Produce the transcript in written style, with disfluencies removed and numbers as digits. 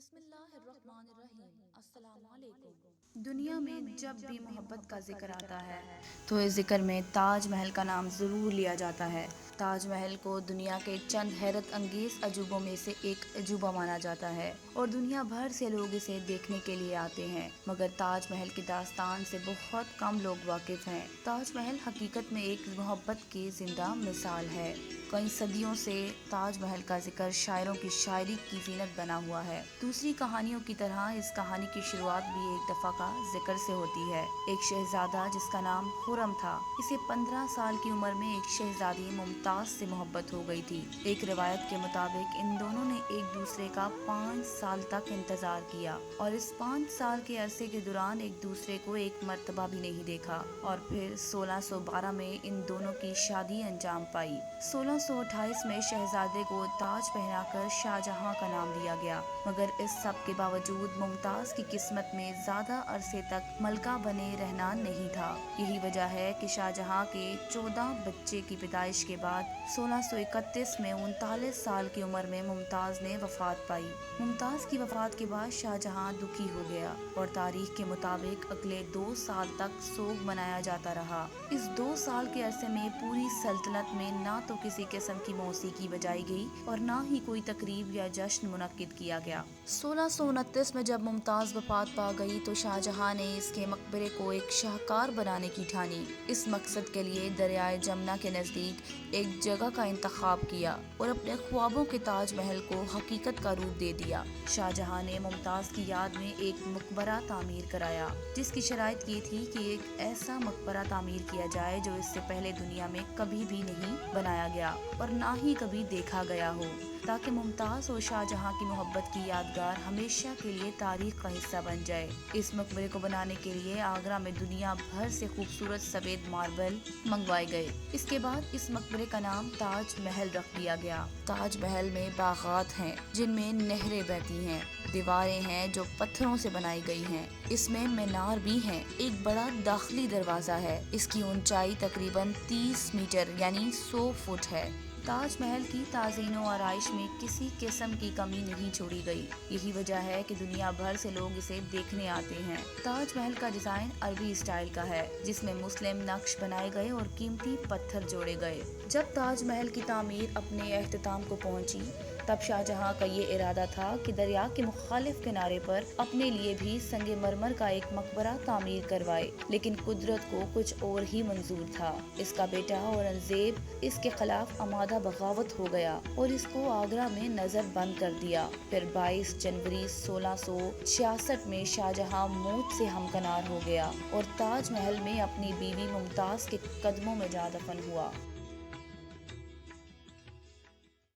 بسم اللہ الرحمن الرحیم۔ السلام علیکم۔ دنیا میں جب بھی محبت کا ذکر آتا ہے تو اس ذکر میں تاج محل کا نام ضرور لیا جاتا ہے۔ تاج محل کو دنیا کے چند حیرت انگیز عجوبوں میں سے ایک عجوبہ مانا جاتا ہے اور دنیا بھر سے لوگ اسے دیکھنے کے لیے آتے ہیں، مگر تاج محل کی داستان سے بہت کم لوگ واقف ہیں۔ تاج محل حقیقت میں ایک محبت کی زندہ مثال ہے۔ کئی صدیوں سے تاج محل کا ذکر شاعروں کی شاعری کی زینت بنا ہوا ہے۔ دوسری کہانیوں کی طرح اس کہانی کی شروعات بھی ایک دفعہ کا ذکر سے ہوتی ہے۔ ایک شہزادہ جس کا نام خرم تھا، اسے 15 سال کی عمر میں ایک شہزادی ممتاز سے محبت ہو گئی تھی۔ ایک روایت کے مطابق ان دونوں نے ایک دوسرے کا 5 سال تک انتظار کیا اور اس 5 سال کے عرصے کے دوران ایک دوسرے کو ایک مرتبہ بھی نہیں دیکھا، اور پھر 1612 میں ان دونوں کی شادی انجام پائی۔ 1628 میں شہزادے کو تاج پہنا کر شاہجہاں کا نام دیا گیا، مگر اس سب کے باوجود ممتاز کی قسمت میں زیادہ عرصے تک ملکہ بنے رہنا نہیں تھا۔ یہی وجہ ہے کہ شاہجہاں کے 14 بچے کی پیدائش کے بعد 1631 میں 39 سال کی عمر میں ممتاز نے وفات پائی۔ ممتاز کی وفات کے بعد شاہجہاں دکھی ہو گیا اور تاریخ کے مطابق اگلے 2 سال تک سوگ منایا جاتا رہا۔ اس 2 سال کے عرصے میں پوری سلطنت میں نہ تو کسی قسم کی موسیقی بجائی گئی اور نہ ہی کوئی تقریب یا جشن منعقد کیا گیا۔ 1629 میں جب ممتاز وفات پا گئی تو شاہجہاں نے اس کے مقبرے کو ایک شاہکار بنانے کی ٹھانی۔ اس مقصد کے لیے دریائے جمنا کے نزدیک ایک جگہ کا انتخاب کیا اور اپنے خوابوں کے تاج محل کو حقیقت کا روپ دے دیا۔ شاہجہاں نے ممتاز کی یاد میں ایک مقبرہ تعمیر کرایا، جس کی شرائط یہ تھی کہ ایک ایسا مقبرہ تعمیر کیا جائے جو اس سے پہلے دنیا میں کبھی بھی نہیں بنایا گیا اور نہ ہی کبھی دیکھا گیا ہو، تاکہ ممتاز اور شاہجہاں کی محبت کی یادگار ہمیشہ کے لیے تاریخ کا حصہ بن جائے۔ اس مقبرے کو بنانے کے لیے آگرہ میں دنیا بھر سے خوبصورت سفید ماربل منگوائے گئے۔ اس کے بعد اس مقبرے کا نام تاج محل رکھ دیا گیا۔ تاج محل میں باغات ہیں جن میں نہریں بہتی ہیں، دیواریں ہیں جو پتھروں سے بنائی گئی ہیں، اس میں مینار بھی ہیں، ایک بڑا داخلی دروازہ ہے، اس کی اونچائی تقریباً 30 میٹر یعنی 100 فٹ ہے۔ تاج محل کی تزئین و آرائش میں کسی قسم کی کمی نہیں چھوڑی گئی، یہی وجہ ہے کہ دنیا بھر سے لوگ اسے دیکھنے آتے ہیں۔ تاج محل کا ڈیزائن عربی اسٹائل کا ہے، جس میں مسلم نقش بنائے گئے اور قیمتی پتھر جوڑے گئے۔ جب تاج محل کی تعمیر اپنے اختتام کو پہنچی تب شاہجہاں کا یہ ارادہ تھا کہ دریا کے مخالف کنارے پر اپنے لیے بھی سنگ مرمر کا ایک مقبرہ تعمیر کروائے، لیکن قدرت کو کچھ اور ہی منظور تھا۔ اس کا بیٹا اورنگزیب اس کے خلاف آمادہ بغاوت ہو گیا اور اس کو آگرہ میں نظر بند کر دیا۔ پھر 22 جنوری 1666 میں شاہجہاں موت سے ہمکنار ہو گیا اور تاج محل میں اپنی بیوی ممتاز کے قدموں میں جا دفن ہوا۔